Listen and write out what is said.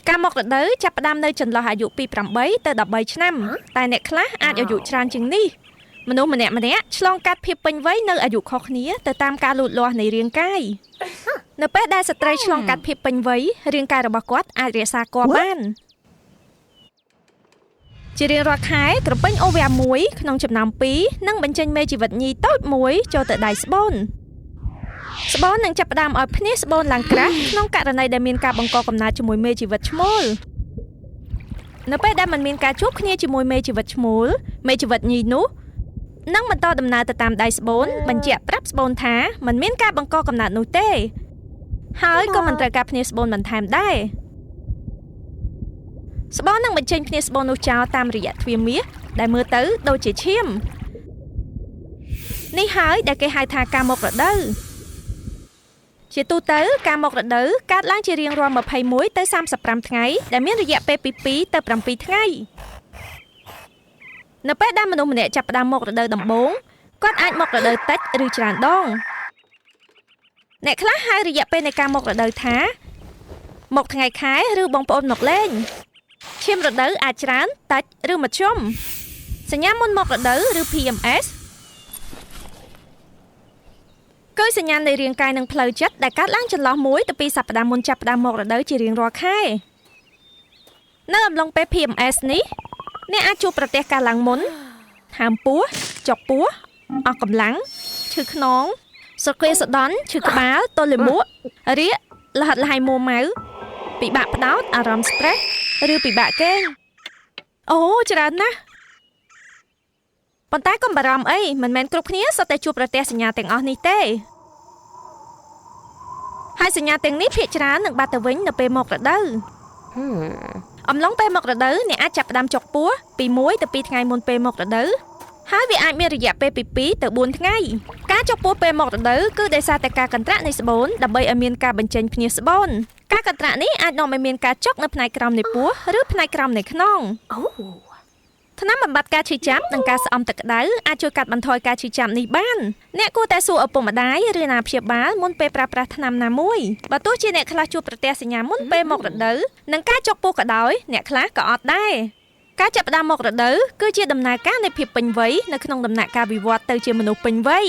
ការមករដូវចាប់ផ្ដើមនៅចន្លោះអាយុពី8ទៅ13ឆ្នាំតែអ្នកខ្លះអាចអាយុច្រើនជាងនេះមនុស្សម្នាក់ឆ្លងកាត់ភាពពេញវ័យនៅអាយុខុសគ្នាទៅតាមការលូតលាស់នៃរាងកាយនៅពេលដែលស្ត្រីឆ្លងកាត់ភាពពេញវ័យរាងកាយរបស់គាត់អាចរក្សាគភ៌បានជារៀងរាល់ខែក្រពេញអូវ៉ាមួយក្នុងចំណោម2នឹងបញ្ចេញមេជីវិតញីតូចមួយចូលទៅដៃស្បូននឹងចាប់ផ្ដើមឲ្យភ្នាស្បូនឡើងក្រាស់ក្នុងករណីដែលមានការបង្កកំណើតជាមួយមេជីវិតឈ្មោលនៅពេលដែលมันមានការជួបគ្នាជាមួយមេជីវិតឈ្មោលមេជីវិតញីនោះនឹងបន្តដំណើរទៅតាមដៃស្បូនបញ្ជាក់ប្រាប់ស្បូនថាมันមានការបង្កកំណើតនោះទេហើយក៏មិនត្រូវការភ្នាស្បូនបន្ថែមដែរស្បូននឹងបញ្ចេញភ្នាស្បូននោះចោលតាមរយៈទ្វារមាសដែលមើលទៅដូចជាឈាមនេះហើយដែលគេហៅថាការមករដូវជាទូទៅការមករដូវកើតឡើងជារៀងរាល់21ទៅ35ថ្ងៃដែលមានរយៈពេលពី2ទៅ7ថ្ងៃនៅពេលដែលមនុស្សម្នាក់ចាប់ផ្ដើមមករដូវដំបូងគាត់អាចមករដូវតិចឬច្រើនដងអ្នកខ្លះហៅរយៈពេលនៃការមករដូវថាមកថ្ងៃខែឬបងប្អូនមកលេងឈាមរដូវអាចច្រើនតិចឬមធ្យមសញ្ញាមុនមករដូវឬ PMS គឺសញ្ញានៃរាងកាយនិងផ្លូវចិត្តដែលកើតឡើងចន្លោះ1ទៅ2សប្តាហ៍មុនចាប់ផ្ដើមមករដូវជារៀងរាល់ខែនៅអំឡុងពេល PMS នេះអ្នកអាចជួបប្រទះការឡើងមុនហើមពោះចុកពោះអស់កម្លាំងឈឺខ្នងស្រគាសដន់ឈឺក្បាលទល់លាមករាគលហិតលហើយមួម៉ៅពិបាកផ្ដោតអារម្មណ៍ stress ឬពិបាកគេងអូច្រើនណាស់ប៉ុន្តែកុំបារម្ភអីមិនមែនគ្រប់គ្នាសុទ្ធតែជួបប្រទះសញ្ញាទាំងអស់នេះទេហើយសញ្ញាទាំងនេះភាគច្រើននឹងបាត់ទៅវិញនៅពេលមករដូវអំឡុងពេលមករដូវអ្នកអាចចាប់ផ្ដើមចុកពោះពី1ទៅ2ថ្ងៃមុនពេលមករដូវហើយវាអាចមានរយៈពេលពី2ទៅ4ថ្ងៃការចុកពោះពេលមករដូវគឺដោយសារតែការកន្ត្រាក់នៃស្បូនដើម្បីឲ្យមានការបញ្ចេញភ្នាស្បូនការកន្ត្រាក់នេះអាចនាំឲ្យមានការចុកនៅផ្នែកក្រោមនៃពោះឬផ្នែកក្រោមនៃខ្នងថ្នាំបំបាត់ការឈឺចាប់និងការស្អំទឹកក្តៅអាចជួយកាត់បន្ថយការឈឺចាប់នេះបានអ្នកគួរតែសួរឪពុកម្ដាយឬអាណាព្យាបាលមុនពេលប្រើប្រាស់ថ្នាំណាមួយបើទោះជាអ្នកខ្លះជួបប្រទះសញ្ញាមុនពេលមករដូវនិងការចុកពោះក៏ដោយអ្នកខ្លះក៏អត់ដែរការចាប់ផ្ដើមមករដូវគឺជាដំណើរការនៃភាពពេញវ័យនៅក្នុងដំណាក់កាលវិវត្តន៍ទៅជាមនុស្សពេញវ័យ